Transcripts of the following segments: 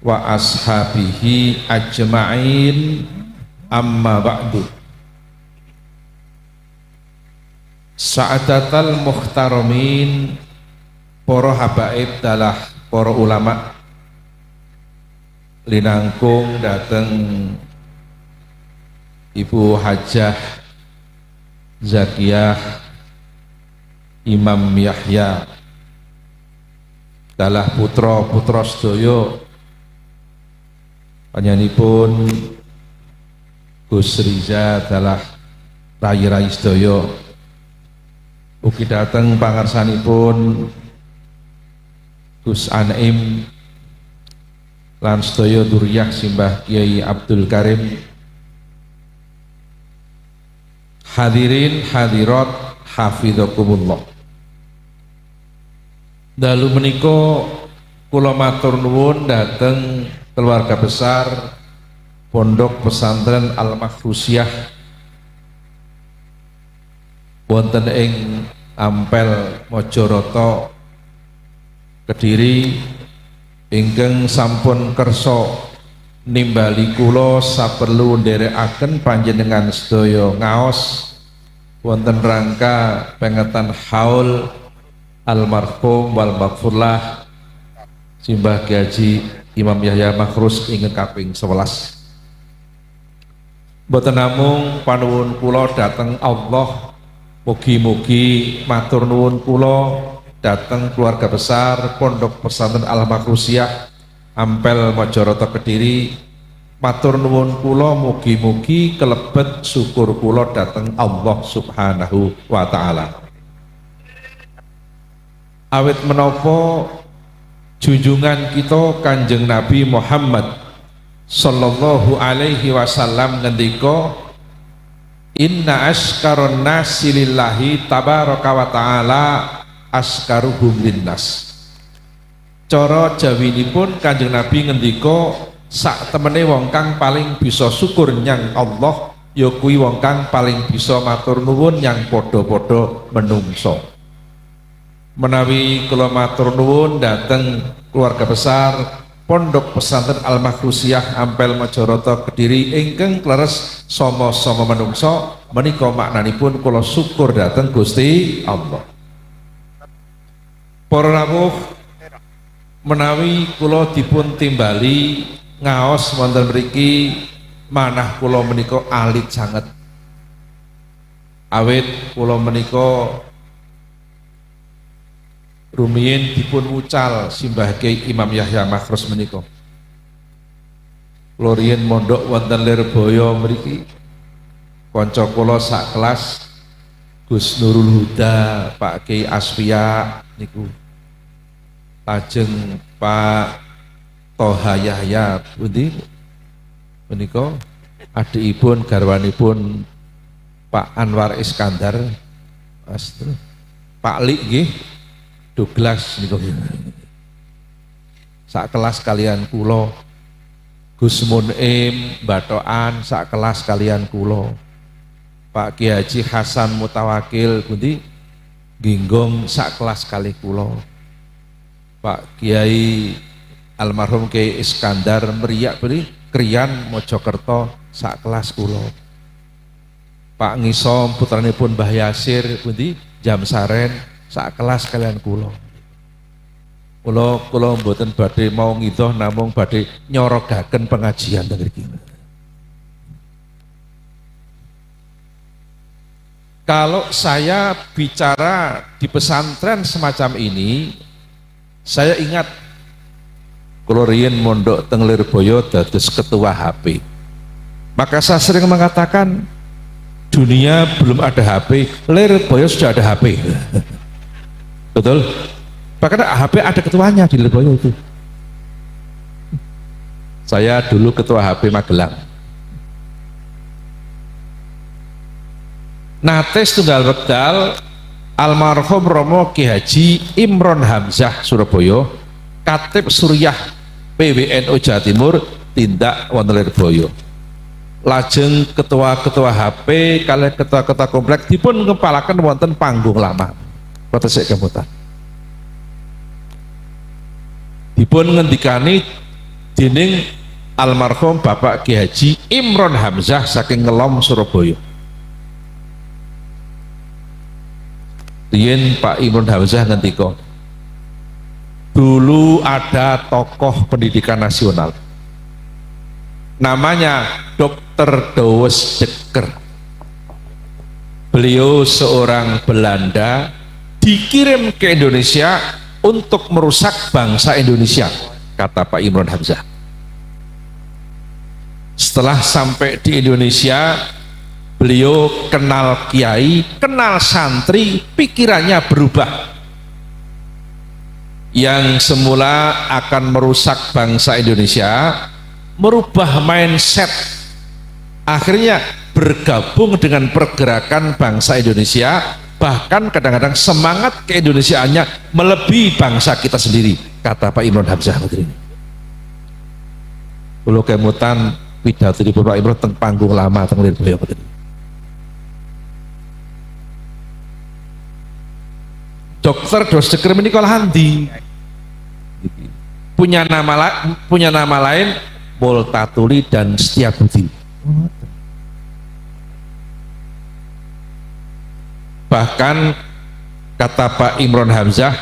wa ashabihi ajma'in, amma ba'du. Sa'adatal muhtaramin, para habaib dalah para ulama linangkung dateng Ibu Hajah Zakiyah Imam Yahya dalah putra sedaya panjenenganipun Gus Riza dalah rai-rai sedaya, ugi dateng pangarsanipun Gus Anim lan sedaya duriyah simbah Kiai Abdul Karim. Hadirin hadirat hafizakumullah. Dalu menika kula matur nuwun dhateng keluarga besar Pondok Pesantren Al-Mahfuziyah wonten ing Ampel Mojoroto Kediri ingkang sampun kersa nimbali kula saperlu nderekaken panjenengan sedaya ngaos wonten rangka pengetan haul almarhum wal maghfurlah simbah Haji Imam Yahya Makhrus ingkang kaping 11. Mboten namung panuwun kula dhateng Allah, mugi-mugi matur nuwun kula dhateng keluarga besar Pondok Pesantren Al-Mahfuziyah Ampel Mojoroto Kediri, matur nuwun kula mugi-mugi kelebet syukur kula dhateng Allah Subhanahu wa taala. Awit menapa junjungan kita Kanjeng Nabi Muhammad sallallahu alaihi wasallam ngendika, inna askaron nasi lillahi tabaraka wa ta'ala askaruhum linnas. Cara jawinipun Kanjeng Nabi ngendika, sak temene wong kang paling bisa syukur nyang Allah ya kuwi wong kang paling bisa matur nuwun nyang padha-padha menungso. Menawi kula matur nuwun dhateng keluarga besar Pondok Pesantren Al-Mahfuziyah Ampel Mojoroto Kediri ingkang kleres sama-sama menungso, menika maknanipun kula syukur dhateng Gusti Allah. Para rawuh, menawi kula dipun timbali ngaos wonten mriki manah kula menika alit sanget. Awit kula menika rumiyin dipun wucal simbah Kiai Imam Yahya Makhrus menika. Kula riyen mondok wonten Lirboyo mriki. Kanca kula sak kelas Gus Nurul Huda, Pak Kiai Asfiya niku. Lajeng Pak Toha Yahya pundi menika adikipun garwanipun Pak Anwar Iskandar, Pak Lik nggih Douglas niku. Sak kelas kalian kula. Gus Munim Batoan sak kelas kalian kula. Pak Kiai Haji Hasan Mutawakil pundi Ginggong sak kelas kali kula. Pak Kiai almarhum Kiai Iskandar Meriak beri Krian Mojokerto sak kelas kula. Pak Ngisom putranipun Mbah Yasir pundi Jamsaren sak kelas kalian kula. Kula mboten badhe mau ngidoh namung badhe nyorogaken pengajian teng mriki. Kalau saya bicara di pesantren semacam ini, saya ingat kula riyen mondok teng Lirboyo dados ketua HP. Maka saya sering mengatakan dunia belum ada HP, Lirboyo sudah ada HP. Betul? Bahkan HP ada ketuanya di Lirboyo itu. Saya dulu ketua HP Magelang. Nate setunggal wekdal almarhum Romo Ki Haji Imron Hamzah Surabaya, Katib Suriah PWNU Jawa Timur tindak wonten Lirboyo. Lajeng ketua-ketua HP kalian ketua-ketua komplek dipun ngepalaken wonten panggung lama. Protes kemutan. Dipun ngendikani dening almarhum Bapak Ki Haji Imron Hamzah saking Ngelom Surabaya. Riyen Pak Imron Hamzah ngendika, dulu ada tokoh pendidikan nasional namanya Dr. Douwes Dekker. Beliau seorang Belanda dikirim ke Indonesia untuk merusak bangsa Indonesia, kata Pak Imron Hamzah. Setelah sampai di Indonesia, beliau kenal kiai, kenal santri, pikirannya berubah. Yang semula akan merusak bangsa Indonesia, merubah mindset, akhirnya bergabung dengan pergerakan bangsa Indonesia, bahkan kadang-kadang semangat keindonesiaannya melebihi bangsa kita sendiri, kata Pak Imron Hamzah. Kalau kemutan pidato di Pak Imron teng panggung lama teng beliau. Dokter Douwes Dekker menika handi punya nama lain Multatuli dan Setiabudi. Bahkan kata Pak Imron Hamzah,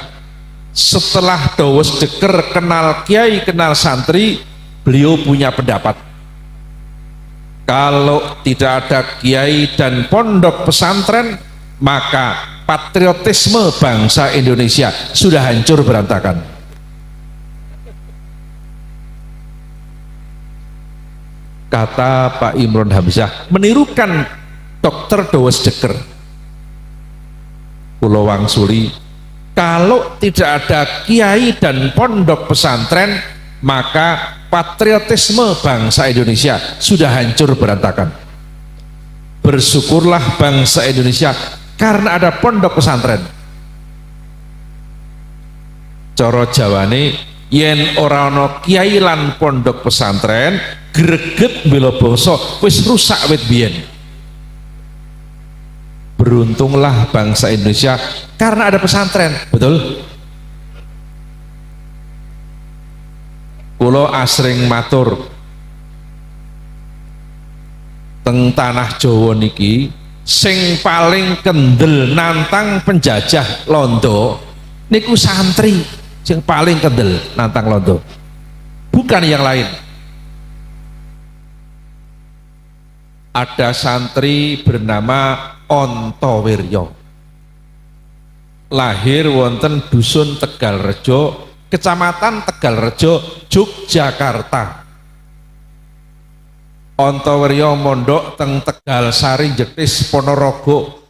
setelah Douwes Dekker kenal kiai, kenal santri, beliau punya pendapat, kalau tidak ada kiai dan pondok pesantren, maka patriotisme bangsa Indonesia sudah hancur berantakan. Kata Pak Imron Hamzah menirukan Dr. Douwes Dekker. Pulau Wangsuli, kalau tidak ada kiai dan pondok pesantren, maka patriotisme bangsa Indonesia sudah hancur berantakan. Bersyukurlah bangsa Indonesia karena ada pondok pesantren. Coro Jawane, yen ora ana kiai lan pondok pesantren, greget bela bangsa wis rusak wit biyen. Beruntunglah bangsa Indonesia karena ada pesantren, betul? Kulo asring matur teng tanah Jawa niki, sing paling kendel nantang penjajah londo niku santri, sing paling kendel nantang londo, bukan yang lain. Ada santri bernama Ontowiryo, lahir wonten dusun Tegalrejo, kecamatan Tegalrejo, Yogyakarta. Ontowiryo mondok teng Tegalsari Jetis Ponorogo,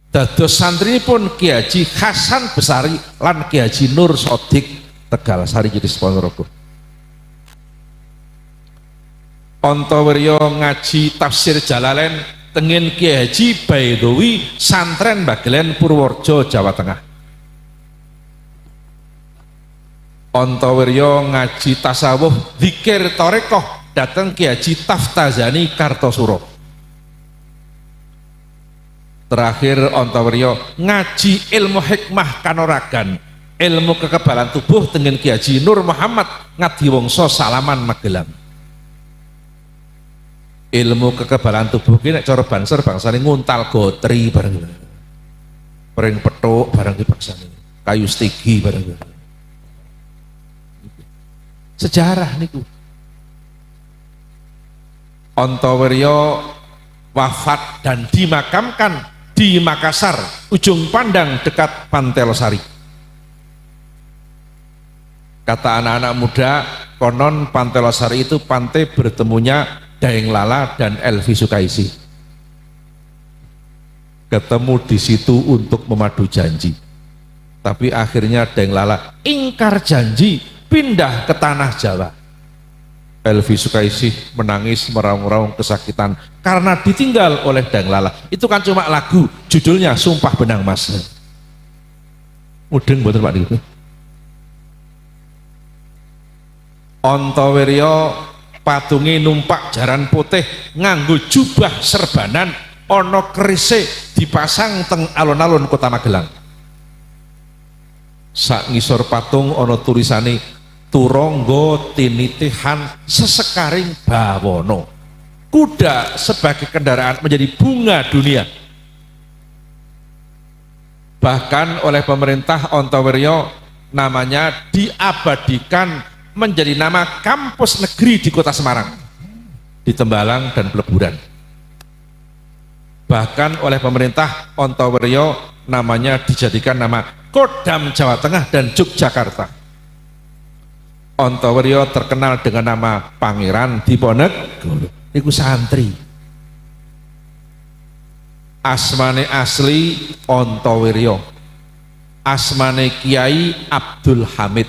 dados santri pun Ki Haji Hasan Besari lan Ki Haji Nur Sodik Tegalsari Jetis Ponorogo. Ontowiryo ngaji tafsir Jalalain tengin Ki Haji Baidowi santren Bagelen Purworejo Jawa Tengah. Ontowiryo ngaji tasawuf zikir torekoh dateng Ki Haji Taftazani Kartosuro. Terakhir Ontowiryo ngaji ilmu hikmah kanoragan, ilmu kekebalan tubuh dengan Ki Haji Nur Muhammad Ngadiwongso Salaman Magelang. Ilmu kekebalan tubuh ini cara banser bangsane nguntal gotri bareng, pering petuk bareng dibangsane, kayu stigi bareng. Sejarah niku. Ontowiryo wafat dan dimakamkan di Makassar, ujung pandang dekat Pantai Losari. Kata anak-anak muda, konon Pantai Losari itu pantai bertemunya Daeng Lala dan Elvi Sukaisi. Ketemu di situ untuk memadu janji, tapi akhirnya Daeng Lala ingkar janji, pindah ke tanah Jawa. Elvi Sukaisi menangis meraung-raung kesakitan karena ditinggal oleh Daeng Lala. Itu kan cuma lagu, judulnya Sumpah Benang Mas. Mudeng mboten Pak niku. Ontowiryo patungi numpak jaran putih nganggo jubah serbanan, ono kerise dipasang teng alun-alun Kota Magelang. Sak ngisor patung ono tulisane turonggo tinitihan sesekaring bawono. Kuda sebagai kendaraan menjadi bunga dunia. Bahkan oleh pemerintah Ontowiryo namanya diabadikan menjadi nama kampus negeri di Kota Semarang, di Tembalang dan Peleburan. Bahkan oleh pemerintah Ontowiryo namanya dijadikan nama Kodam Jawa Tengah dan Yogyakarta. Ontowiryo terkenal dengan nama Pangeran Diponegoro. Iku santri. Asmane asli Ontowiryo. Asmane Kiai Abdul Hamid.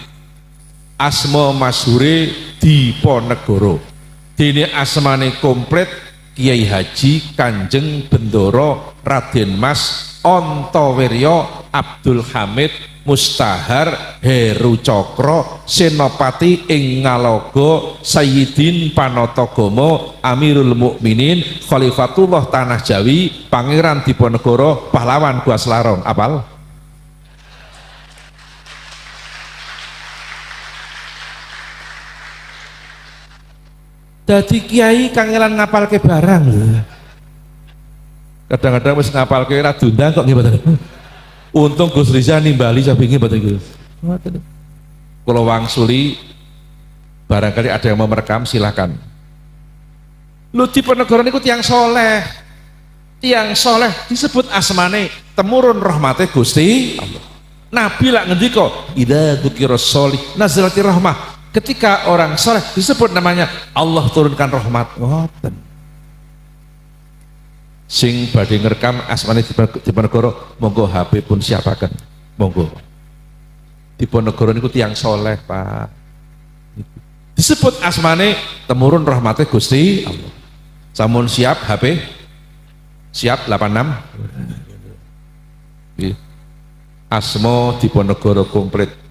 Asma masyhure Diponegoro. Dene asmane komplit Kiai Haji Kanjeng Bendoro Raden Mas Ontowiryo Abdul Hamid Mustahar Heru Cokro Senopati ing Ngalogo Sayyidin Panatagomo Amirul Mukminin Khalifatullah Tanah Jawi Pangeran Diponegoro Pahlawan Gua Selarong. Apal? Dadi kiai kangelan ngapalke barang lho. Kadang-kadang wis ngapalke ra diundang kok nggih mboten. Untung Gus Riza nimbali sampinge mboten Gus. Ngoten. Kula wangsuli barangkali ada yang mau merekam silakan. Lho Diponegoro niku tiyang soleh. Tiyang soleh disebut asmane temurun rahmate Gusti Allah. Nabi lak ngendika, "Idza dzukira sholih nazalati rahmah." Ketika orang soleh disebut namanya Allah turunkan rahmat. Ngoten. Sing badhe ngerekam asmane Diponegoro monggo HP pun siapaken. Monggo. Diponegoro niku tiyang soleh, Pak. Disebut asmane temurun rahmate Gusti Allah. Samun siap HP? Siap 86. Asma Diponegoro komplit.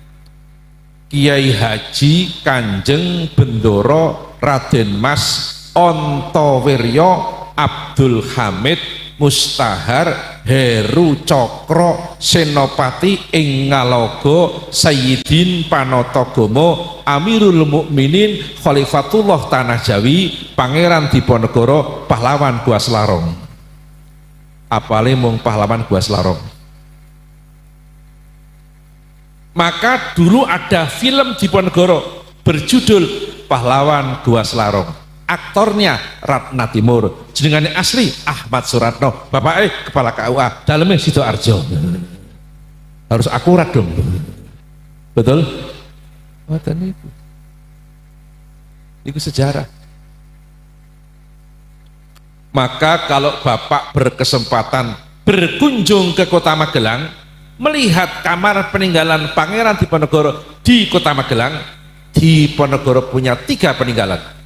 Kiai Haji Kanjeng Bendoro Raden Mas Ontowiryo Abdul Hamid Mustahar Heru Cokro Senopati ing Ngalogo Sayyidin Panatagomo Amirul Mukminin Khalifatullah Tanah Jawi Pangeran Diponegoro Pahlawan Gua Selarong. Apale mung pahlawan Gua Selarong. Maka dulu ada film Diponegoro berjudul Pahlawan Gua Selarong. Aktornya Ratna Timur, jenengane asli Ahmad Suratno, bapaknya kepala KUA, dalamnya Sidoarjo. Harus akurat dong. Betul? Ngoten niku. Itu sejarah. Maka kalau Bapak berkesempatan berkunjung ke Kota Magelang, melihat kamar peninggalan Pangeran Diponegoro di Kota Magelang, Diponegoro punya 3 peninggalan.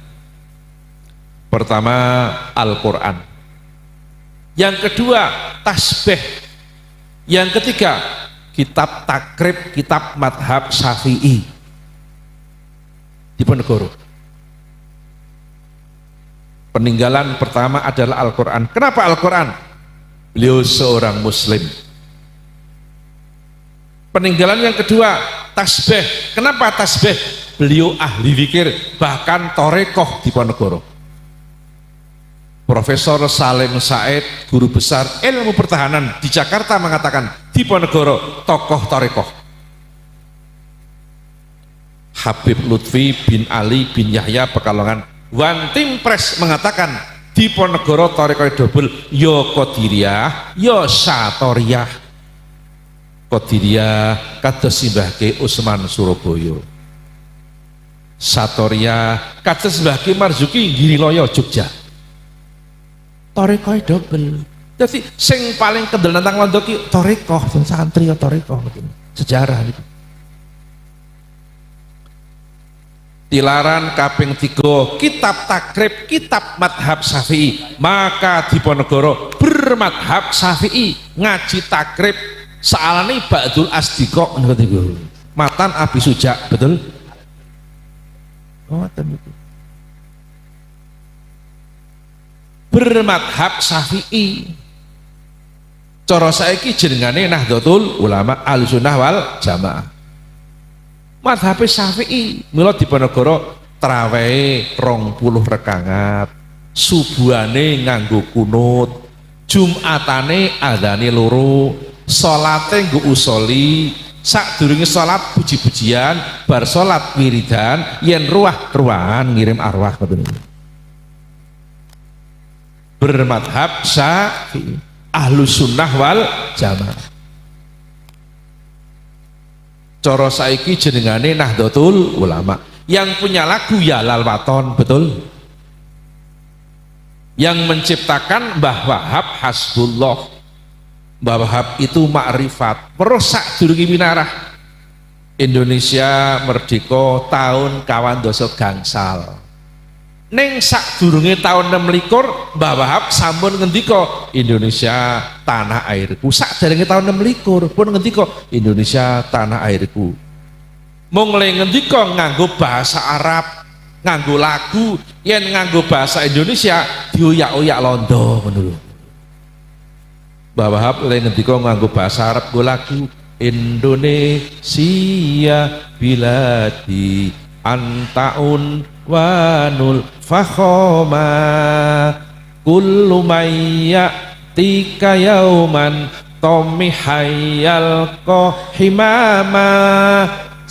Pertama, Al-Quran. Yang kedua, tasbih. Yang ketiga, kitab takrib, kitab madhab Syafi'i. Diponegoro. Peninggalan pertama adalah Al-Quran. Kenapa Al-Quran? Beliau seorang Muslim. Peninggalan yang kedua, tasbih. Kenapa tasbih? Beliau ahli zikir, bahkan torekoh Diponegoro. Profesor Salim Said, guru besar ilmu pertahanan di Jakarta mengatakan Diponegoro tokoh torekoh. Habib Lutfi bin Ali bin Yahya Pekalongan One Team Press mengatakan Diponegoro torekoh double, yo Qadiriyah, yo Satoriyah. Qadiriyah kados simbahke Usman Surabaya. Satoriyah kados simbahke Marzuki Giriloyo Jogja. Torekoh double. Jadi sing paling kendel nantang londo ki torekoh, santri ya torekoh. Sejarah itu. Tilaran kaping 3, kitab takrib, kitab madhab Syafi'i. Maka Diponegoro bermadhab Syafi'i, ngaji takrib. Sa'alani ba'dul asdiqo matan Abi Suja, betul? Oh, itu. Bermadhab Syafi'i. Cara saiki jenengane Nahdlatul Ulama Ahlussunnah wal Jamaah. Madhab Syafi'i. Mila Diponegoro trawehe 20 rekangat, subuhane nganggo kunut, Jumatane adzane loro, salate nggo usoli, sadurunge salat puji-pujian, bar salat wiridan, yen ruah-ruahan ngirim arwah ngoten. Bermadhab Syafi'i, Ahlus Sunnah wal Jamaah. Cara saiki jenengane Nahdlatul Ulama. Yang punya lagu ya Lal Waton, betul? Yang menciptakan Mbah Wahab Hasbullah. Mbah Wahab itu makrifat. Merusak durungi winarah. Indonesia merdeka tahun kawan doso gangsal. Neng sak durungi tahun 26 Mbah Wahab sampun ngendika Indonesia tanah airku. Sak durungi tahun 26 pun ngendika Indonesia tanah airku. Mulai ngendika nganggo bahasa Arab, nganggo lagu, yen nganggo bahasa Indonesia dioyak-oyak londo ngono lho. Mbah Wahab mulai ngendika nganggo bahasa Arab go lagu Indonesia biladi antaun wanul fakhoma kullu mayya tika yauman tomihayal kohimama.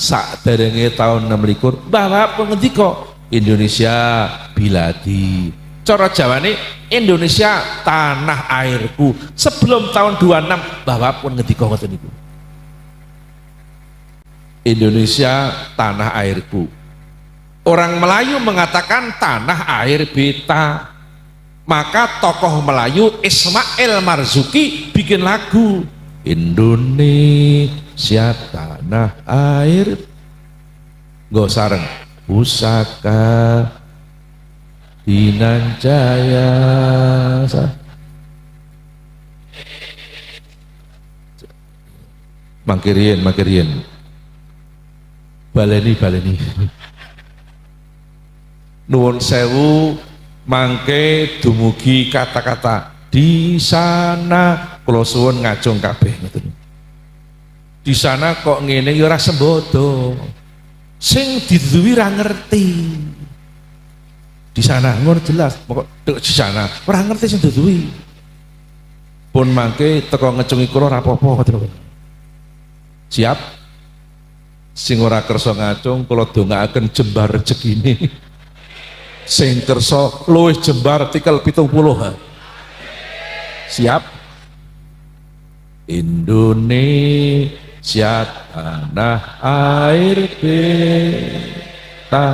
Saderenge tahun 26 Mbah Wahab ngendika Indonesia biladi, cara Jawane Indonesia tanah airku. Sebelum tahun 26 Mbah Wahab ngendika ngoten niku, Indonesia tanah airku. Orang Melayu mengatakan tanah air beta, maka tokoh Melayu Ismail Marzuki bikin lagu Indonesia tanah air nggo sareng pusaka Dinanjaya. Mangkirien baleni nuwun sewu mangke dumugi kata-kata di sana kula suwun ngajeng kabeh ngoten. Di sana kok ngene ya ora sembodo. Sing diduwi ra ngerti. Di sana ngono jelas, pokok di sana ora ngerti sing diduwi. Pun mangke teko ngecungi kula ora apa-apa ngoten. Siap? Sing ora kersa ngacung kula dongaaken jembar rezekine. Sing kersa luwih jembar tikel 70. Siap? Indonesia tanah air beta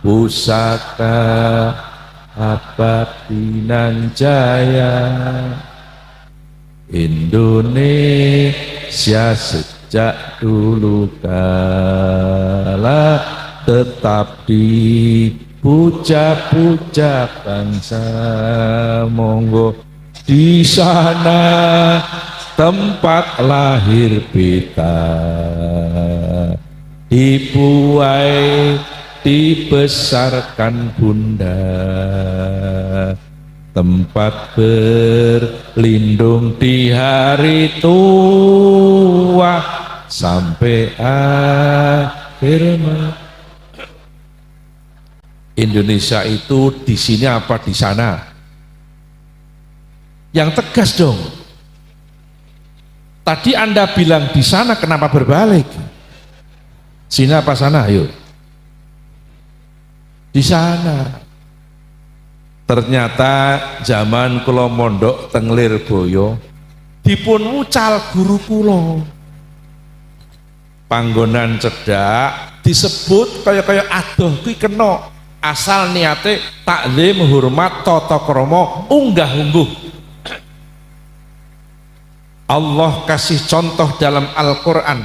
pusaka abadinan jaya. Indonesia sejak dulu kala tetap dipuja-puja bangsa. Monggo di sana tempat lahir beta, dibuai dibesarkan bunda, tempat berlindung di hari tua sampai akhir. Indonesia itu di sini apa di sana? Yang tegas dong. Tadi Anda bilang di sana, kenapa berbalik? Sini apa sana? Ayo. Di sana. Ternyata zaman kula mondok teng Lirboyo dipun wucal guru kula. Panggonan cedak disebut kaya-kaya adoh kuwi kena, asal niate taklim hormat tata krama unggah-ungguh. Allah kasih contoh dalam Al-Quran.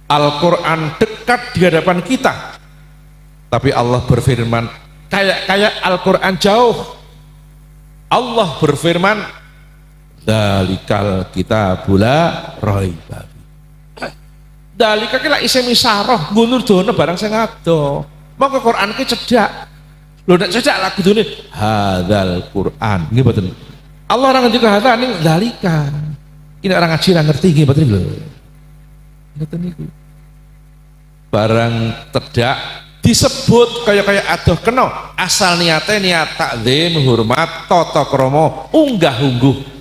Al-Quran dekat di hadapan kita, tapi Allah berfirman kayak Al-Quran jauh. Allah berfirman dalikal kitabula raiba. Dalika kila isim isaroh ngunur dono barang sing ado. Maka Quran ki cedak. Lho nek cedak lagu dene hadzal Quran nggih mboten. Allah ora ngendika hadzal ning dalika. Ini orang ngaji nggak ngerti gini, betul lho. Ngoten niku. barang tedak disebut kaya adoh kena asal niate niat takzim hormat tata krama unggah-ungguh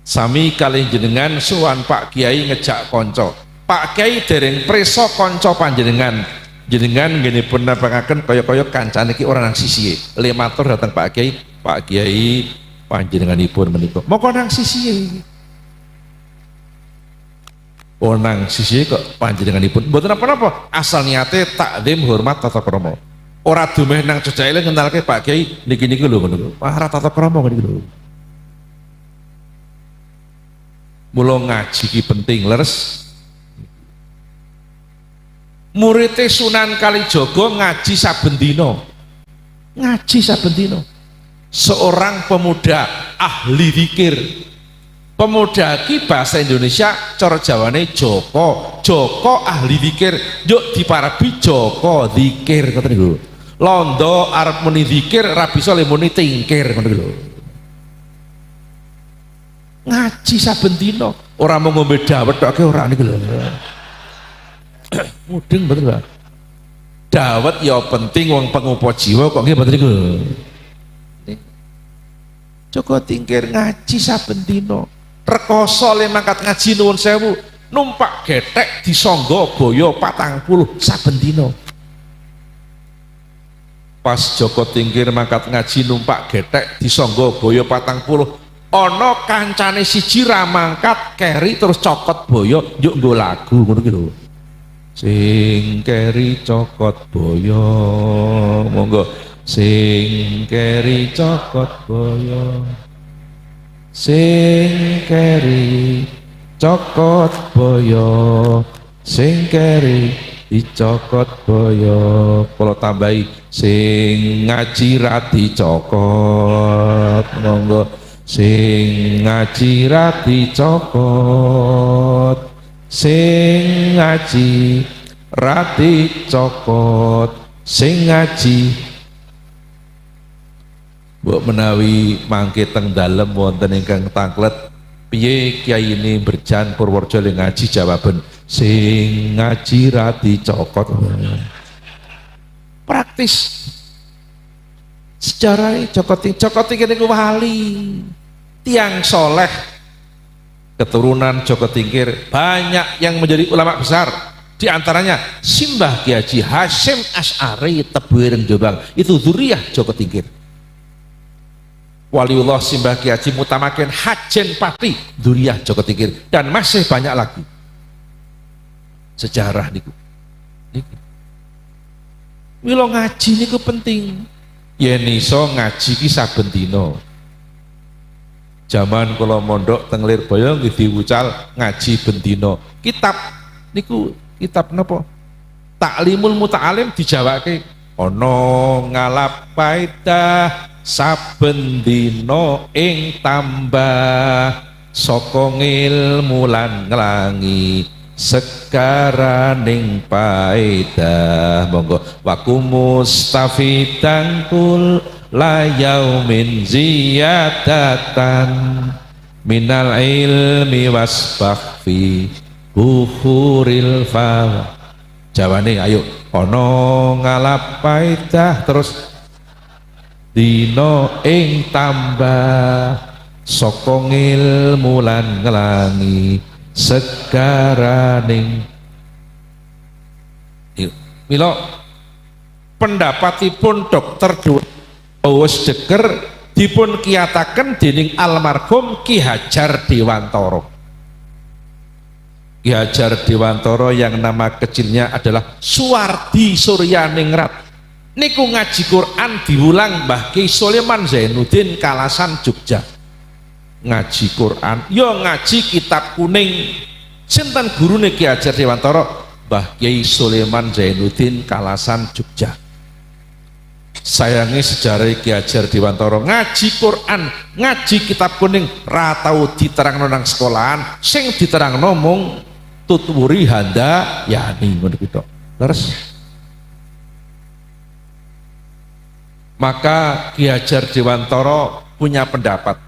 sami kalih jenengan sowan Pak Kiai ngejak konco Pak Kiai dereng preso konco panjenengan jenengan ngene pun napangaken kaya kancane iki ora nang sisihe le matur dateng Pak Kiai panjenenganipun menika moko nang sisihe nang sisihe kok panjenenganipun mboten apa-apa asal niate takzim hormat tata krama ora dumeh nang cecake ngenalke Pak Kiai niki lho ngono para tata krama niki lho mula ngaji ki penting leres murid Sunan Kalijaga ngaji saben dina seorang pemuda ahli zikir pemuda ki bahasa Indonesia cara Jawane Joko ahli zikir yuk diparabi Joko zikir ngoten niku londo arep muni zikir ra bisa le muni tingkir ngoten niku ngaji saben dina ora mau ngombe dawet tok ora niku lho mudeng betul Pak dawet ya penting wong pengupa jiwa kok nggih mboten niku Joko tingkir ngaji saben dina rekoso le mangkat ngaji nuwun sewu numpak getek disangga baya 40 saben dina pas Joko tingkir mangkat ngaji numpak getek disangga baya 40 ana kancane siji ra mangkat keri terus cokot boyo yuk nggo lagu ngono ki lho sing keri cokot boyo monggo sing keri cokot boyo sing keri cokot boyo sing keri dicokot boyo kula tambahi sing ngaji ra dicokot monggo sing ngaji ra dicokot sing ngaji ra dicokot sing ngaji mbok menawi mangke teng dalem wonten ingkang tanglet piye Kiai ini Berjan Purworejo le ngaji jawaban sing ngaji ra dicokot praktis sejarah Joko Tingkir niku wali tiang soleh keturunan Joko Tingkir banyak yang menjadi ulama besar diantaranya Simbah Kiai Haji Hasyim Asy'ari Tebuireng Jombang itu zuriyah Joko Tingkir waliullah Simbah Kiai Haji Mutamakin Hajen Pati zuriyah Joko Tingkir dan masih banyak lagi sejarah niku mila ngaji niku penting yen iso ngaji ki saben dina jaman kula mondok teng Lirboyo nggih diwucal ngaji ben dina kitab niku kitab napa Taklimul Muta'alim dijawake ana ngalap paedah saben dina ing tambah saka ngilmu lan nglangi sekaraning paedah monggo waku mustafidan kul layaumin ziyadatan minal ilmi wasbah fi buhuril fawa jawane ayo ono ngalap paedah terus dino ing tambah saka ngilmu lan nglangi segaraning mila pendapatipun Dr. Dawes Deger dipun kiyataken dening almarhum Ki Hajar Dewantara Ki Hajar Dewantara yang nama kecilnya adalah Suwardi Suryaningrat niku ngaji Quran diulang Mbah Ki Sulaiman Zainuddin Kalasan Jogja ngaji Quran yo ngaji kitab kuning sinten gurune Ki Hajar Dewantara Mbah Kiai Sulaiman Zainuddin Kalasan Jogja sayangi sejarah Ki Hajar Dewantara ngaji Quran ngaji kitab kuning ra tau diterangno nang sekolahan sing diterangno mung tutwuri handa yani ngono kuwi tok terus maka Ki Hajar Dewantara punya pendapat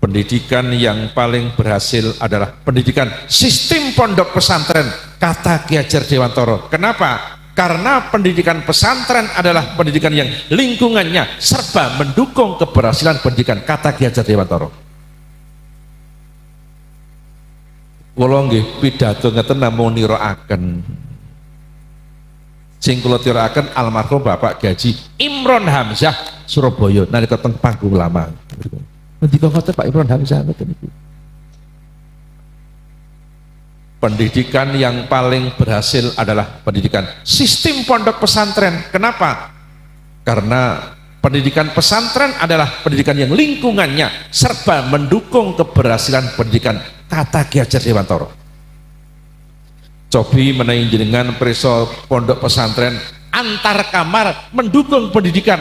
pendidikan yang paling berhasil adalah pendidikan sistem pondok pesantren kata Ki Hajar Dewantara. Kenapa? Karena pendidikan pesantren adalah pendidikan yang lingkungannya serba mendukung keberhasilan pendidikan, kata Ki Hajar Dewantara. Kula nggih pidato ngeten namung niraaken. Sing kula tiraken almarhum Bapak Gaji Imron Hamzah Surabaya nalika teng panggung lama. Ngendika ngoten Pak Imron Hamzah ngoten niku. Pendidikan yang paling berhasil adalah pendidikan sistem pondok pesantren. Kenapa? Karena pendidikan pesantren adalah pendidikan yang lingkungannya serba mendukung keberhasilan pendidikan, kata Ki Hajar Dewantara. Cobi menawi jenengan preso pondok pesantren antar kamar mendukung pendidikan.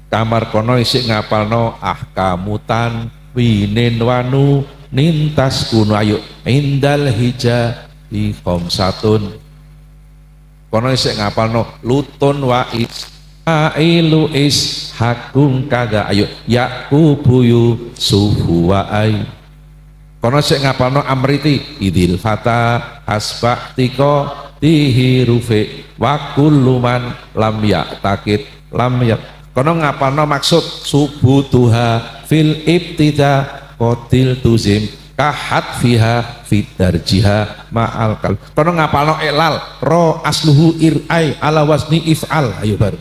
Kamar kono isik ngapalno ahkamutan winin wanu nintas kuno ayo indal hija di khamsatun. Kono isik ngapalno lutun wa is ailu is hakung kaga ayo yakubuyu suhu wa ai. Kono isik ngapalno amriti idil fata asbahtiko dihirufe wa kulluman lam yaktakit lam yak. Kono ngapalno maksud subutuha fil ibtida kotil tuzim kahat fiha fidarjiha ma'al kal. Kono ngapalno elal ro asluhu ir'ai ala wasni if'al. Ayo baru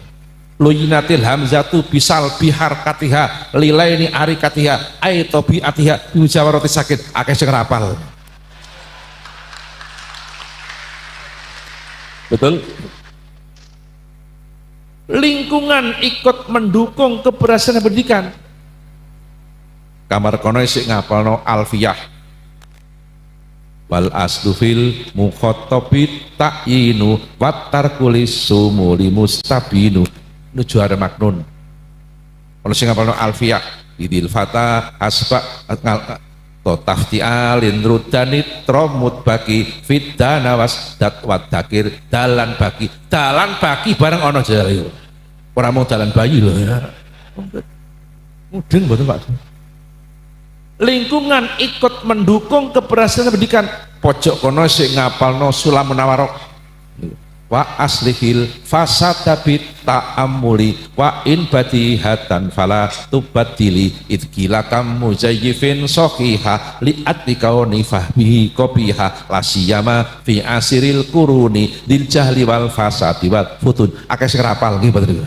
luyinatil hamzatu bisal bihar katiha lilaini ari katiha ay tobi atiha biujawaroti sakit akeh sing rapal. Betul? Lingkungan ikut mendukung keberhasilan pendidikan. Kamar kono isik ngapalno alfiyah wal aslu fil mukhatabit ta'yinu wattar kulis sumuli mustabinu nuju ada maknun. Kalau sing ngapalno alfiyah idil fata asba to taftialin rudanit tromut baki fidana was datwat dakir dalan baki bareng ono jare ora mau dalan bayi lho ya mudeng mboten Pak. Lingkungan ikut mendukung keberhasilan pendidikan. Pojok kono sing ngapalno sulamun nawarok wa aslihil fasadabit ta'amuli wa in badihatan fala tubadili idgilakam muzayyifin sohiha li'atikauni fahbihi kopiha lasiyama fi asiril kuruni dil jahli wal fasadi wal futun. Akeh sing rapal nggih mboten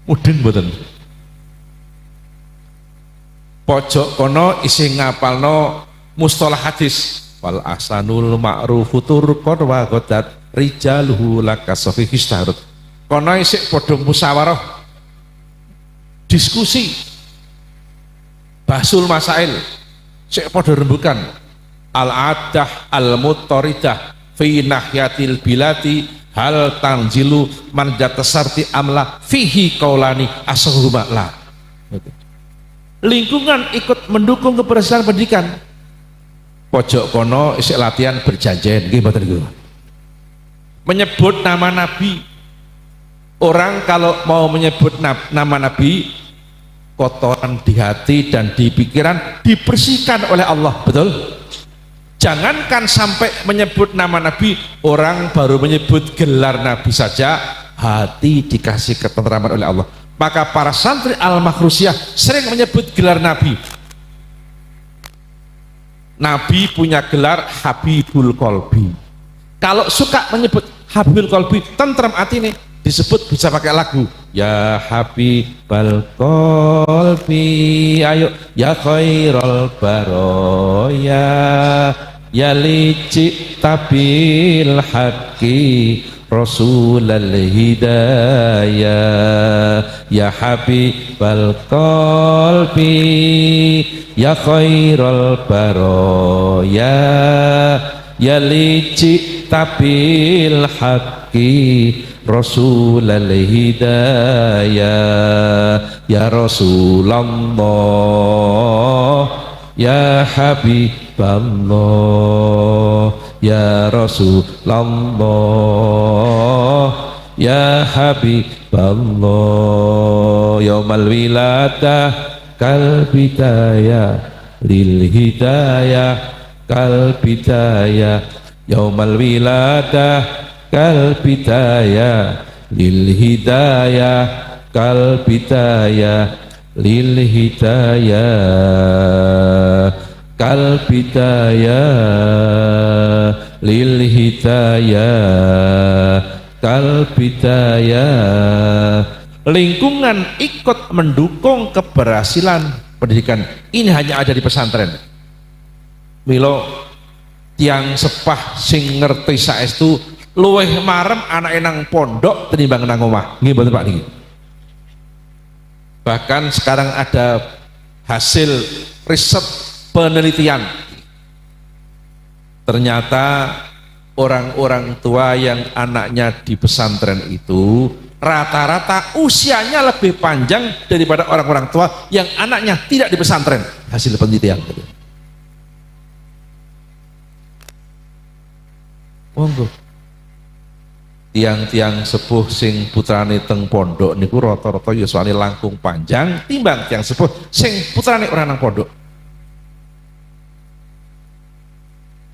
mudeng mboten. Pojok kono isi ngapalno mustalah hadis wal ahsanul ma'rufu turqan wa ghadat rijaluhu lakasofi histarut. Kono isi padha musyawarah diskusi basul masail sik padha rembukan al adah al muttaridah fi nahyatil bilati hal tanzilu man jatasarti amla fihi qaulani asahuma la. Lingkungan ikut mendukung keberhasilan pendidikan. Pojok kono isik latihan berjanjian nggih mboten niku. Menyebut nama Nabi. Orang kalau mau menyebut nama Nabi, kotoran di hati dan di pikiran dibersihkan oleh Allah, betul? Jangankan sampai menyebut nama Nabi, orang baru menyebut gelar Nabi saja hati dikasih ketentraman oleh Allah. Maka para santri Al-Makhrusiyah sering menyebut gelar Nabi. Nabi punya gelar Habibul Qalbi. Kalau suka menyebut Habibul Qalbi, tentram hati nih, disebut bisa pakai lagu. Ya Habibul Qalbi, ayo ya khairul baroya, ya lici tabil haqqi Rasulul Hidayah, ya Habibal Qalbi, ya khairul baroya, ya lici tabil haqqi Rasulul Hidayah, ya Rasulullah, ya Habiballah, ya Rasulullah, ya Habiballah, yaumal wiladah kal bidayah lil hidayah kal bidayah yaumal wiladah kal bidayah lil hidayah kal bidayah lil hidayah kal bidayah lil hidayah kal bidayah. Lingkungan ikut mendukung keberhasilan pendidikan ini hanya ada di pesantren. Milo tiang sepah sing ngerti saestu luweh marem anak nang pondok tinimbang nang omah. Nggih mboten Pak niki. Bahkan sekarang ada hasil riset penelitian. Ternyata orang-orang tua yang anaknya di pesantren itu rata-rata usianya lebih panjang daripada orang-orang tua yang anaknya tidak di pesantren. Hasil penelitian. Monggo. Tiang-tiang sepuh sing putrane teng pondok niku rata-rata yuswane langkung panjang timbang tiang sepuh sing putrane ora nang pondok.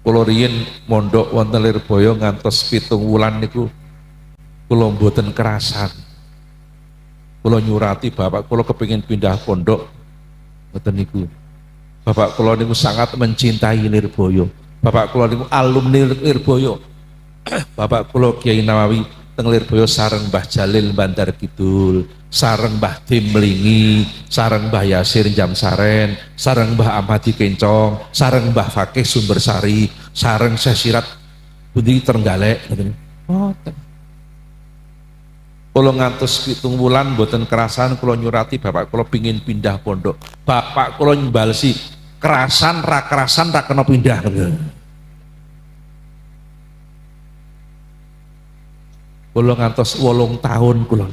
Kula riyin mondok wonten Lirboyo ngantos 7 wulan niku kula mboten kerasan. Kula nyurati bapak kula kepengin pindah pondok ngoten niku. Bapak kula niku sangat mencintai Lirboyo. Bapak kula niku alumni Lirboyo. Bapak kula Kiai Nawawi teng Lirboyo sareng Mbah Jalil Bandar Kidul, sareng Mbah Tim Mlingi, sareng Mbah Yasir Jamsaren, sareng Mbah Ahmadi Kencong, sareng Mbah Fakih Sumbersari, sareng Syekh Sirat Budi Trenggalek ngoten. Ngoten. Kula ngantos 7 wulan mboten kerasan kula nyurati bapak kula pingin pindah pondok. Bapak kula nyembalsi kerasan ra kena pindah. Kula ngantos 8 tahun kula.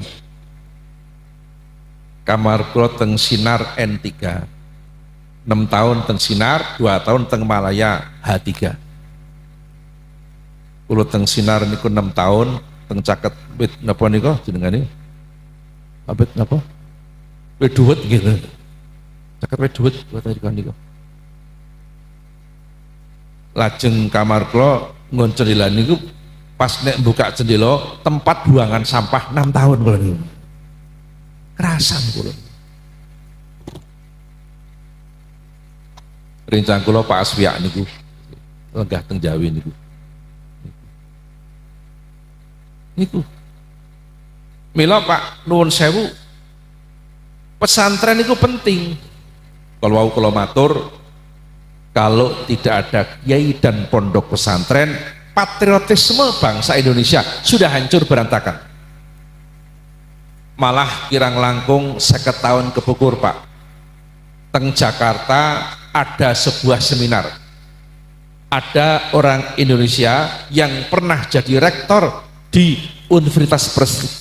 Kamar kula teng Sinar N3. 6 tahun teng Sinar, 2 tahun teng Malaya H3. Kula teng Sinar niku 6 tahun, teng Caket wit napa niku jenengane? Abet napa? Wit dhuwet gitu. Caket wit dhuwet buat niku. Lajeng kamar kula ngoncen niku pas nek buka jendela tempat buangan sampah 6 tahun kula niku. Kerasan kula. Rencang kula Pak Asfiak niku lenggah teng Jawi niku. Niku. Mila Pak nuwun sewu pesantren itu penting. Kalau kula matur kalau tidak ada kiai dan pondok pesantren patriotisme bangsa Indonesia sudah hancur berantakan. Malah kirang langkung 50 tahun kepungkur Pak. Teng Jakarta ada sebuah seminar. Ada orang Indonesia yang pernah jadi rektor di Universitas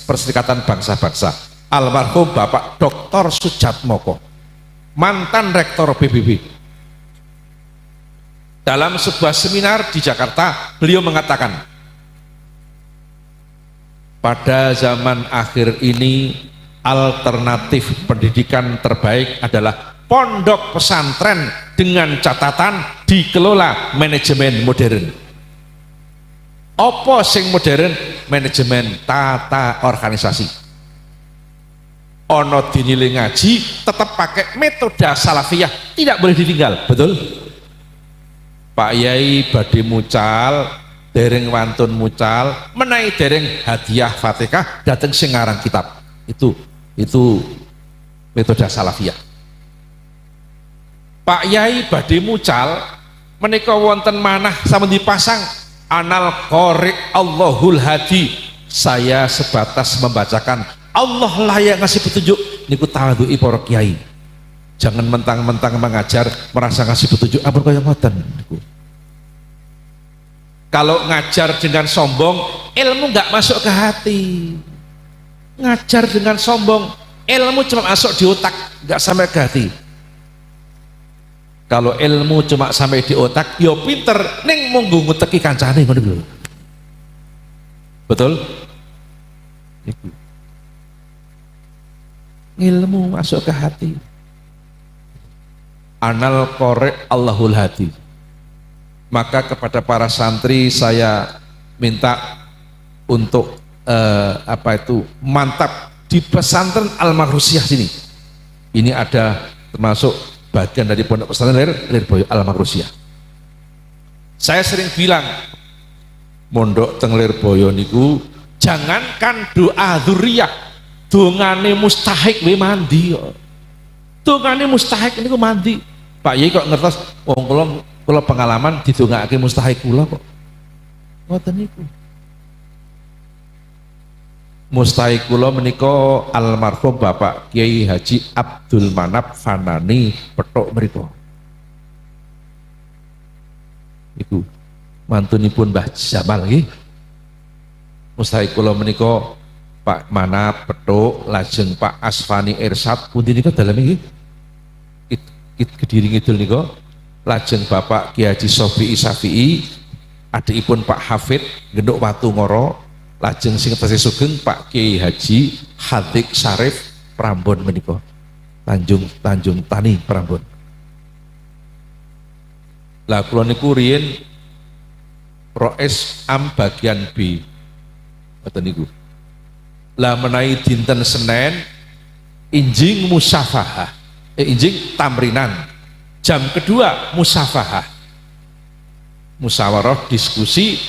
Perserikatan Bangsa-Bangsa. Almarhum Bapak Dr. Sujatmoko, mantan rektor PBB. Dalam sebuah seminar di Jakarta, beliau mengatakan, pada zaman akhir ini alternatif pendidikan terbaik adalah pondok pesantren dengan catatan dikelola manajemen modern. Apa sing modern? Manajemen tata organisasi. Ono dinilai ngaji tetap pakai metode salafiyah, tidak boleh ditinggal, betul? Pak Yai badhe mucal, dereng wantun mucal, menawi dereng hadiah Fatihah dateng sing ngarang kitab. Itu metode salafiyah. Pak Yai badhe mucal menika wonten manah sampun dipasang Anal Qori Allahul Hadi. Saya sebatas membacakan Allah lah yang ngasih petunjuk. Niku tawadhu'i para kiai. Jangan mentang-mentang mengajar merasa ngasih petunjuk ampun kaya ngoten niku. Kalau ngajar dengan sombong, ilmu nggak masuk ke hati. Ngajar dengan sombong, ilmu cuma masuk di otak, nggak sampai ke hati. Kalau ilmu cuma sampai di otak, yo pinter, neng monggo nguteki kancane ngono lho. Betul? Ilmu masuk ke hati. Anal Qori Allahul Hadi. Maka kepada para santri saya minta untuk mantap di pesantren Al-Maghrusyah sini. Ini ada termasuk bagian dari pondok pesantren Lirboyo Al-Maghrusyah. Saya sering bilang mondok teng Lirboyo niku jangankan doa dzurriyah, dongane mustahik we mandi kok. Dongane mustahik niku mandi. Pak Yai kok ngertos wong kula pengalaman didongake mustahik kula kok. Ngoten niku. Mustahik kula menika almarhum Bapak Kiai Haji Abdul Manap Fanani Petok mriku. Iku mantunipun Mbah Jamal nggih. Mustahik kula menika Pak Manap Petok lajeng Pak Asfani Irsad pundi nika dalem nggih? Kediri Ngidul nika. Lajeng Bapak Kiai Haji Sofi Isafi'i adikipun Pak Hafid Genduk Watu Ngoro. Lajeng sing tesih sugeng Pak Kiai Haji Hadik Syarif Prambon menika. Tanjung Tani Prambon. Lah kula niku riyen Roes Am bagian B. Ngoten niku. Lah menawi dinten Senin injing musafahah. Injing tamrinan. Jam kedua musafahah. Musyawarah diskusi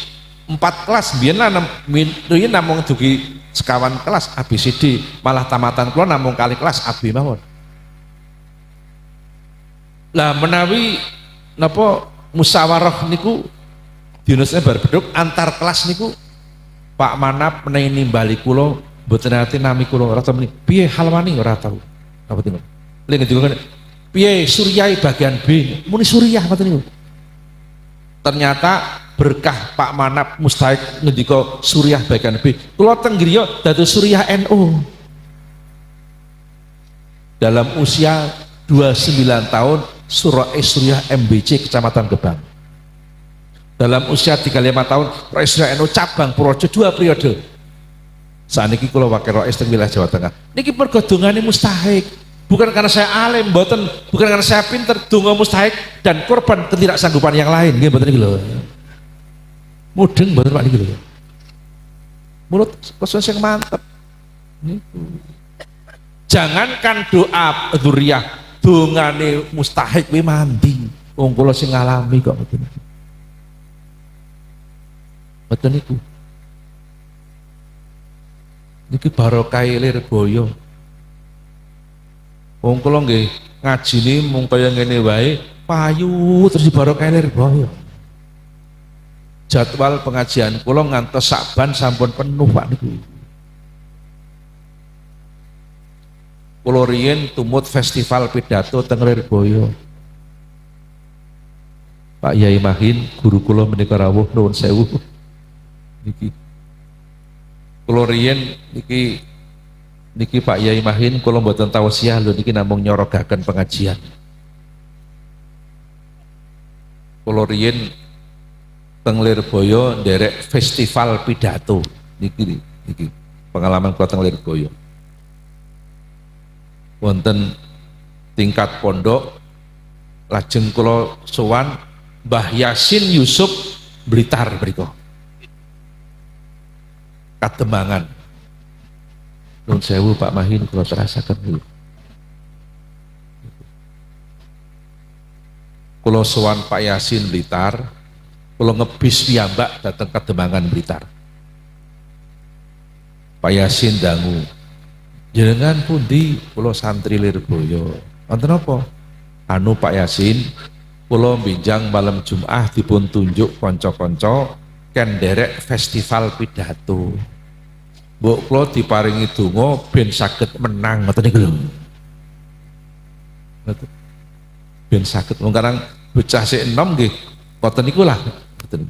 4 kelas biyen namung dugi sekawan kelas ABCD, malah tamatan kula namung kali kelas AB mawon. Lah menawi napa musyawarah niku dinusnya bar beduk antar kelas niku Pak Manap menawi nimbali kula mboten ati nami kula ora tau piye halwani ora tau. Apa tinten? Lha ngendika piye Suryai bagian B muni Suryah ngoten niku. Ternyata berkah Pak Manap mustahik ngendika Suriah bagian B. Kula teng griya dados Suriah NU. Dalam usia 29 tahun Suriah MBC Kecamatan Gebang. Dalam usia 35 tahun Suriah NU cabang Purworejo 2 periode. Saniki kula wakil Rois teng wilayah Jawa Tengah. Niki mergo dongane mustahik. Bukan karena saya alim, bukan karena saya pinter, donga mustahik dan korban ketidaksanggupan yang lain. Nggih mboten iki lho. Mudeng mboten Pak niki lho. Mulut khusus yang mantep. Niku. Jangankan doa dzurriyah, dongane mustahik we mandi. Wong kula sing ngalami kok mboten. Mboten niku. Niki barokah Lirboyo. Wong kula nggih ngajine mung kaya ngene wae, payu terus barokah Lirboyo. Jadwal pengajian kula ngantos Saban sampun penuh Pak niku. Kula riyen tumut festival pidato teng Lirboyo. Pak Yai Mahin guru kula menika rawuh nuwun sewu. Niki. Kula riyen niki Pak Yai Mahin kula mboten tausiah lho niki namung nyorogaken pengajian. Kula riyen teng Lirboyo nderek festival pidato niki pengalaman kula teng Lirboyo. Wonten tingkat pondok lajeng kula sowan Mbah Yasin Yusuf Blitar mriku. Kademangan. Nuwun sewu Pak Mahin kula terasaken niku. Kula sowan Pak Yasin Blitar, kula ngebis piyambak dateng Kademangan Blitar. Pak Yasin dangu, jenengan pundi? Kula santri Lirboyo. Wonten apa? Anu Pak Yasin, kula binjang malam Jumat dipun tunjuk kanca-kanca ken derek festival pidato. Mbok kula diparingi donga ben saged menang ngoten niku lho. Ngoten. Ben saged wong karang bocah sik enom nggih ngoten niku lah. Ngoten.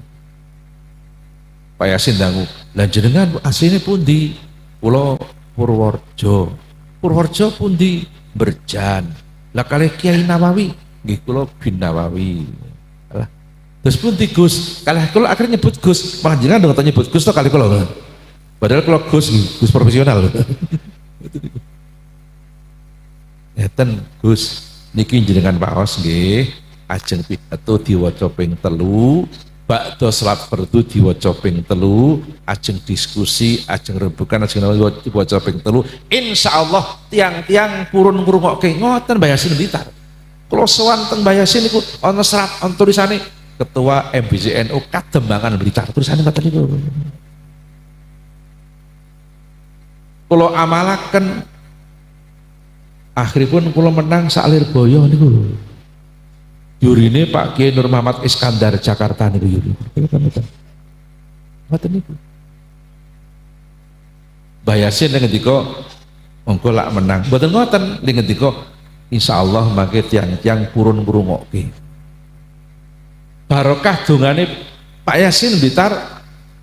Pak Yasin dangu, "Lah jenengan asline pundi?" Kula Purworejo. Purworejo pundi? Berjan. Lah kalih Kiai Nawawi, nggih kula bin Nawawi. Lah. Terus pundi Gus? Kalih kula akhirnya nyebut Gus. Malah jenengan ndang nyebut Gus to kalih kula. Padahal kalau Gus profesional. Ngeten Gus, niki jenengan Pak Os nggih, ajeng pidato diwaca ping 3, ba'da salat fardu diwaca ping 3, ajeng diskusi, ajeng rembukan, ajeng diwaca ping 3. Insyaallah tiang-tiang purun ngrungokke ngoten Mbah Yasin Blitar. Kula sowan teng Mbah Yasin niku ana serat ana tulisane Ketua MBCNU Kadembangan Blitar, tulisane ngoten niku. Kula amalaken akhiripun kula menang salir boyo niku. Yurine Pak Kiai Nur Muhammad Iskandar Jakarta niku yuri. Ngoten niku. Mbah Yasin ngendika monggo lak menang. Mboten ngoten ngendika insyaallah mangke tiang-tiang purun ngrungokke. Barokah dongane Pak Yasin Blitar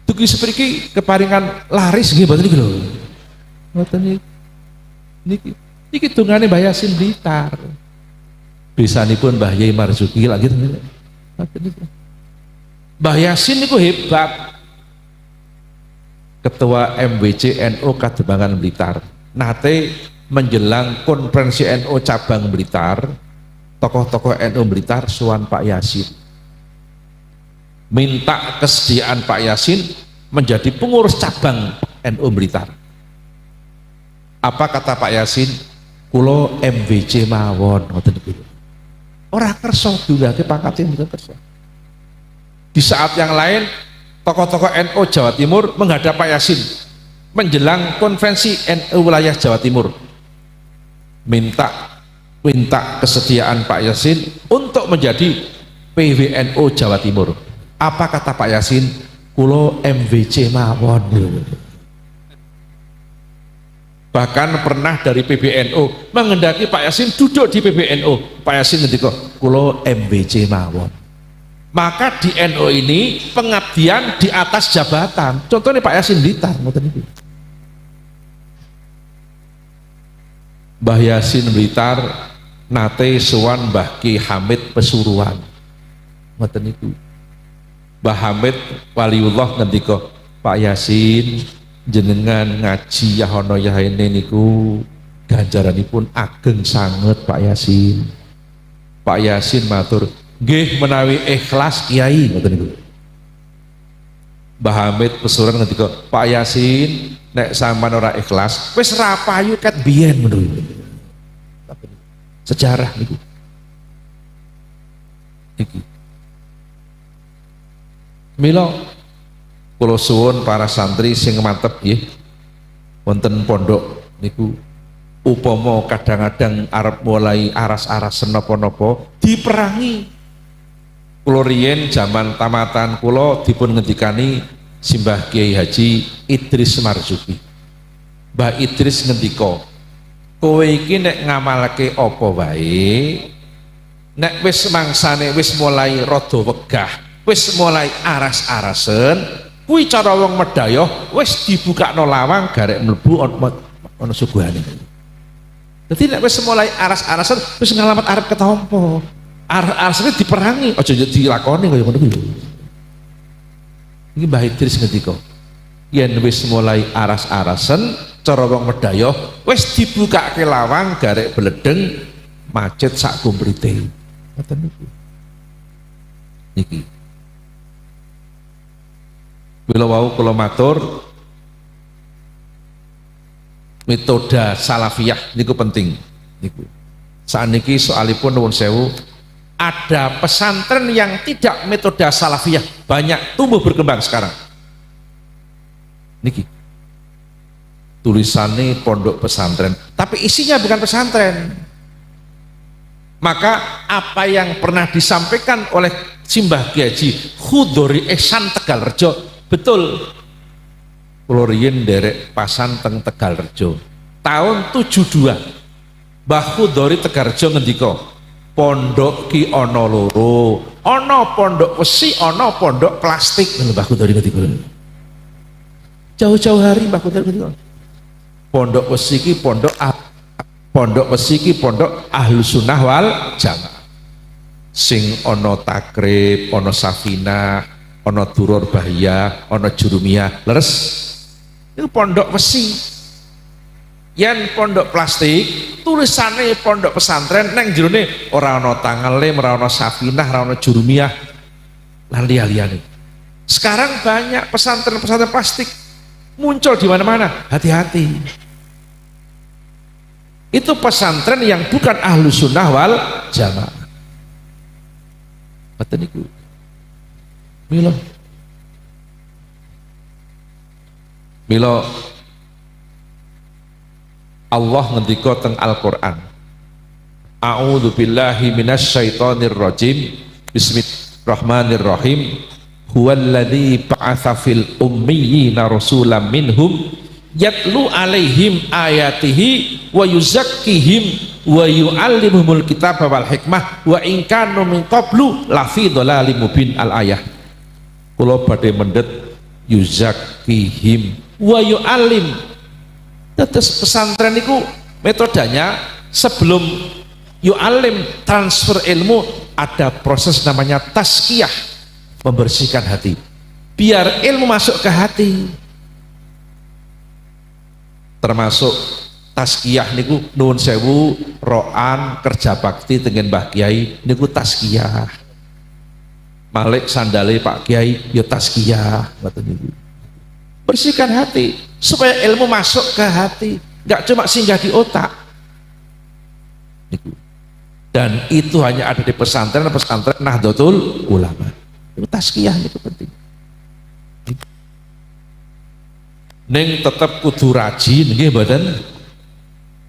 dugi sepriki keparingan laris nggih mboten niku lho. Ngoten niki. Niki dongane Mbah Yasin Blitar. Bisanipun Mbah Yai Marzuki lagi ngoten niku. Mbah Yasin niku hebat. Ketua MWCNU Kadembangan Blitar. Nate menjelang konferensi NU cabang Blitar, tokoh-tokoh NU Blitar sowan Pak Yasin. Minta kesediaan Pak Yasin menjadi pengurus cabang NU Blitar. Apa kata Pak Yasin? Kulo MWC mawon ngoten niku. Ora kersa dulake pangkate mboten kersa. Di saat yang lain tokoh-tokoh NU Jawa Timur menghadap Pak Yasin menjelang konferensi NU wilayah Jawa Timur. Minta kesediaan Pak Yasin untuk menjadi PWNU Jawa Timur. Apa kata Pak Yasin? Kulo MWC mawon. Bahkan pernah dari PBNU mengendaki Pak Yasin duduk di PBNU. Pak Yasin ngendika, kulo MWC mawon. Maka di NU ini pengabdian di atas jabatan. Contohnya Pak Yasin Blitar, ngoten niku. Mbah Yasin Blitar nate sowan Mbah Ki Hamid Pesuruan. Ngoten niku. Mbah Hamid waliullah ngendika, Pak Yasin jenengan ngaji yahono yahene niku ganjaranipun ageng sanget Pak Yasin. Pak Yasin matur, nggih menawi ikhlas Kiai ngoten niku. Mbah Hamid Pesuruan ngendika, Pak Yasin nek sampean ora ikhlas wis ra payu ket biyen ngono. Sejarah niku. Iki. Mila kula suwun para santri sing mantep nggih wonten pondok niku upama kadang-kadang arep mulai aras-arasen napa-napa diperangi. Kula riyen zaman tamatan kula dipun ngendikani Simbah Kiai Haji Idris Marzuki. Mbah Idris ngendika, kowe iki nek ngamalake apa wae, nek wis mangsane wis mulai rada wegah, wis mulai aras-arasen, kuwi cara wong Medayoh wis dibukakno lawang garek mlebu ana suguhane. Dadi nek wis mulai aras-arasen wis ngalamat arep ketampa. Aras-arasane diperangi, aja dilakoni kaya ngono kuwi. Iki Mbah Idris ngendika, yen wis mulai aras-arasen cara wong Medayoh wis dibukake lawang garek bledeng macet sak kumprite. Ngoten niku. Niki. Bila wau kula matur metode salafiyah niku penting niku. Saniki soalipun nuwun sewu ada pesantren yang tidak metode salafiyah banyak tumbuh berkembang sekarang. Niki. Tulisannya pondok pesantren, tapi isinya bukan pesantren. Maka apa yang pernah disampaikan oleh Simbah Kiai Haji Khudori Ihsan Tegalrejo betul. Kula riyen nderek pasan teng Tegalrejo tahun 72. Mbah Khudori Tegalrejo ngendika, pondok ki ana loro, ana pondok besi, ana pondok plastik. Mbah Khudori ngendika. Jauh-jauh hari Mbah Khudori ngendika. Pondok besi ki pondok Ahlus Sunnah wal Jamaah. Sing ana takrib, ana safinah, ana durur bahiyah, ana jurumiyah, leres. Itu pondok besi. Yen pondok plastik tulisannya pondok pesantren neng jerone ora ana tanggal lem, ora ana safinah, ora ana jurumiyah lan liya-liyane. Sekarang banyak pesantren-pesantren plastik muncul di mana-mana. Hati-hati. Itu pesantren yang bukan ahlu sunnah wal jamaah. Betul niku. Milo Allah ngendika teng Al-Qur'an. A'udzu billahi minasyaitonir rajim. Bismillahirrahmanirrahim. Huwallazi ba'atsa fil ummiyina rasulam minhum yatlu alaihim ayatihi wa yuzakkihim wa yu'allimuhumul kitaba wal hikmah wa in kanu min qablu lafi dhalalim mubin. Al-ayah. Kula badhe mendhet yuzakkihim wa yu'allim. Terus pesantren itu metodenya sebelum yu'alim transfer ilmu ada proses namanya tazkiyah, membersihkan hati biar ilmu masuk ke hati. Termasuk tazkiyah niku nuwun sewu roan kerja bakti dengan Mbah Kiai niku tazkiyah. Malik sandale Pak Kiai ya tazkiyah ngoten niku. Bersihkan hati supaya ilmu masuk ke hati, nggak cuma singgah di otak. Dan itu hanya ada di pesantren Nahdlatul Ulama. Itu tazkiyah itu penting. Neng tetap kudu rajin nggih mboten.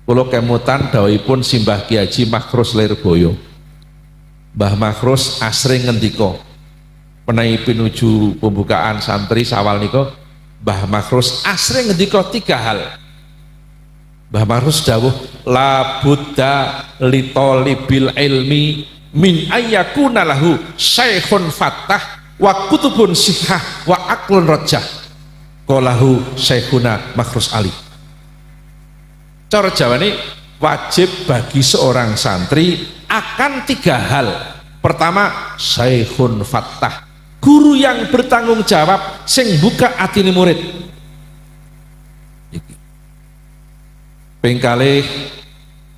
Kula kemutan dawuhipun Simbah Ki Haji Makhrus Lirboyo. Mbah Makhrus asring ngendika menawi pinuju pembukaan santri sawal nika, Mbah Makhrus asring ngendika 3 hal. Mbah Makhrus dawuh la budda li talibil ilmi min ayyakuna lahu syaikhun fattah wa kutubun sihah wa aqlun rajah. Qalahu Syekhuna Makhrus Ali. Cara Jawane wajib bagi seorang santri akan 3 hal. Pertama, syaikhun fattah, guru yang bertanggung jawab sing buka atine murid. Pengkali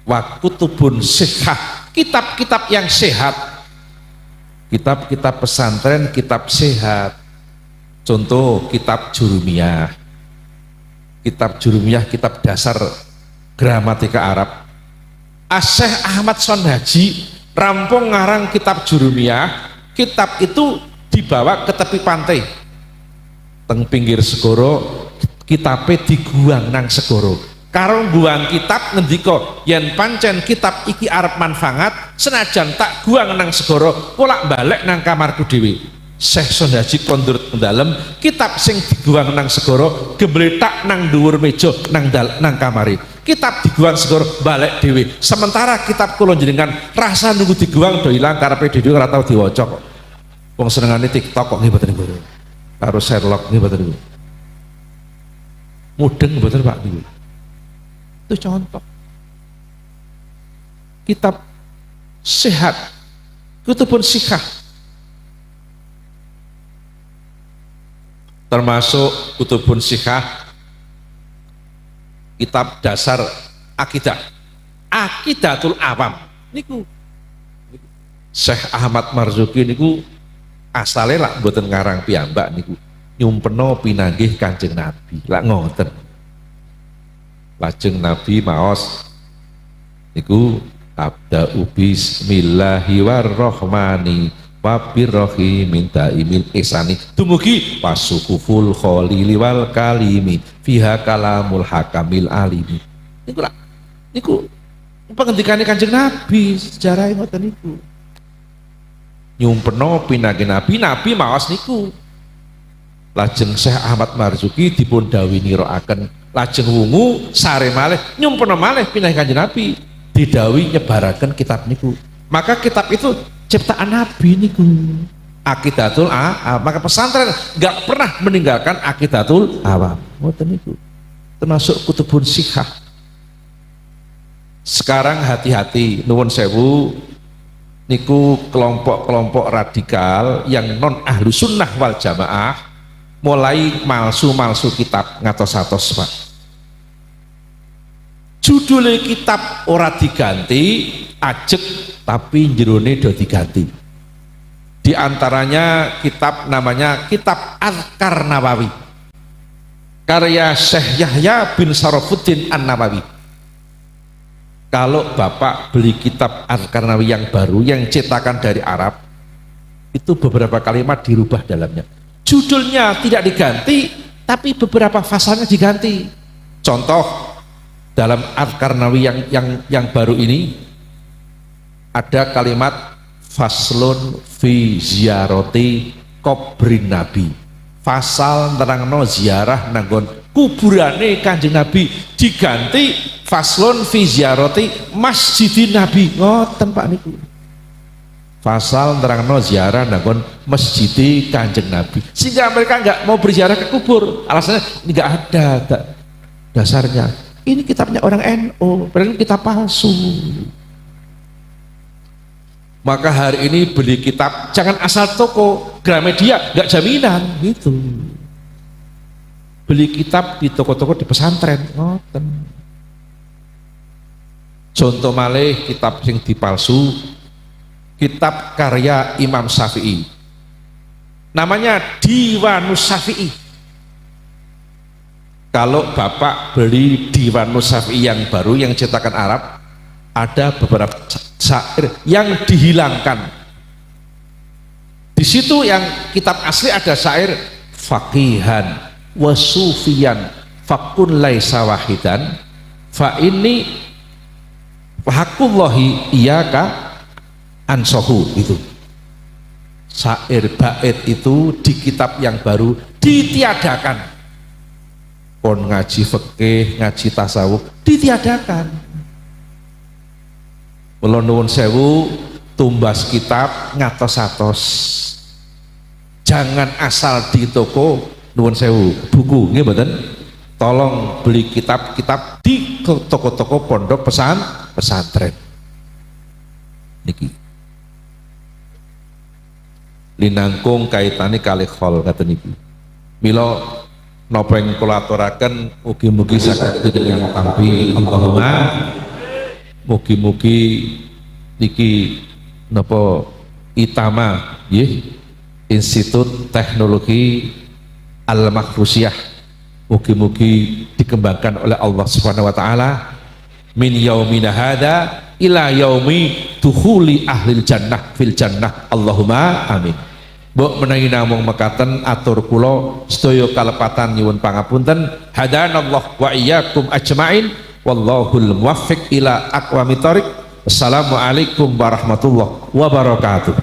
wakutubun sihah, kitab-kitab yang sehat, kitab-kitab pesantren, kitab sehat. Contoh kitab jurumiyah, kitab dasar gramatika Arab. Syekh Ahmad Sonhaji rampung ngarang kitab jurumiyah. Kitab itu dibawa ke tepi pantai teng pinggir segoro, kitabe diguang nang segoro. Karo buang kitab ngendika yen pancen kitab iki arep manfaat senajan tak guang nang segoro polak balik nang kamarku dhewe. Syekh Sonhaji kondur dalem kitab sing diguang nang segoro gembletak nang dhuwur meja nang kamari. Kitab diguang segoro balik dhewe. Sementara kitab kula jenengan rasa nunggu diguang do ilang karepe dhewe ora tau diwaca kok. Wong senengane TikTok kok nggih mboten niku. Karo Sherlock nggih mboten niku. Mudeng mboten Pak niku. Itu contoh. Kitab sehat, kutubun sihah. Termasuk kutubun sihah, kitab dasar akidah, Aqidatul Awam niku Syekh Ahmad Marzuki niku asale lak mboten ngarang piyambak niku nyumpeno pinanggih Kanjeng Nabi lak ngoten. Lajeng Nabi maos niku abda'u bismillahirrahmanirrahim wabirrohi minta imil ihsani dumugi pasukuful kholili wal kalimi fiha kalamul hakamil alimi. Niku pengendikane Kanjeng Nabi, sejarah ngoten niku. Nyumpeno pinanggih Nabi maos niku. Lajeng Syekh Ahmad Marzuki dipun dawuhi niraaken, lajeng wungu sare malih nyumpeno malih pinanggih Kanjeng Nabi, didhawuhi nyebaraken kitab niku. Maka kitab itu ciptaan Nabi niku. Aqidatul Awam. Maka pesantren nggak pernah meninggalkan Aqidatul Awam. Ngoten niku. Termasuk kutubun sihah. Sekarang hati-hati nuwun sewu niku kelompok-kelompok radikal yang non ahlu sunnah wal jamaah mulai malsu kitab ngatos-atos Pak. judulnya kitab ora diganti, ajek tapi jerone do diganti. Di antaranya kitab namanya Kitab Azkar Nawawi karya Syekh Yahya bin Sarafuddin An-Nawawi. Kalau Bapak beli kitab Azkar Nawawi yang baru yang cetakan dari Arab, itu beberapa kalimat dirubah dalamnya. Judulnya tidak diganti, tapi beberapa fasalnya diganti. Contoh dalam Azkar Nawawi yang baru ini ada kalimat faslun fi ziyarati kubrin Nabi. Fasal nerangno ziarah nanggon kuburane Kanjeng Nabi, diganti faslun fi ziyarati masjidin Nabi. Ngoten Pak niku. Fasal nerangno ziarah nanggon masjid Kanjeng Nabi. Sehingga mereka nggak mau berziarah ke kubur. Alasannya ini nggak ada dasarnya. Ini kitabnya orang NU, berarti kitab palsu. Maka hari ini beli kitab jangan asal toko, Gramedia nggak jaminan gitu. Beli kitab di toko-toko di pesantren, ngoten. Contoh malih kitab yang dipalsu, kitab karya Imam Syafi'i, namanya Diwanus Syafi'i. Kalau Bapak beli Diwanus Syafi'i yang baru yang cetakan Arab, ada beberapa syair yang dihilangkan. Di situ yang kitab asli ada syair faqihan wa sufiyan fakun laisa wahidan fa ini hakullahi iyaka ansohu. Itu syair bait itu di kitab yang baru ditiadakan. Kon ngaji fikih, ngaji tasawuf ditiadakan. Kula nuwun sewu, tumbas kitab ngatos-atos. Jangan asal di toko nuwun sewu buku nggih mboten. Tolong beli kitab-kitab di toko-toko pondok pesantren. Niki. Linangkung kaitane kalih khol ngaten niki. Mila napa ing kula aturaken mugi-mugi saged dengan tampi Allahumma. Mugi-mugi niki napa Itama nggih, Institut Teknologi Al-Mahfuziyah, mugi-mugi dikembangkan oleh Allah Subhanahu wa taala min yaumina hadza ila yaumi dukhuli ahlil jannah fil jannah. Allahumma amin. Mbok menawi namung mekaten atur kula sedaya kalepatan nyuwun pangapunten. Hadanallah wa iyyakum ajmain. Wallahul muwaffiq ila aqwamit thoriq. Assalamualaikum warahmatullahi wabarakatuh.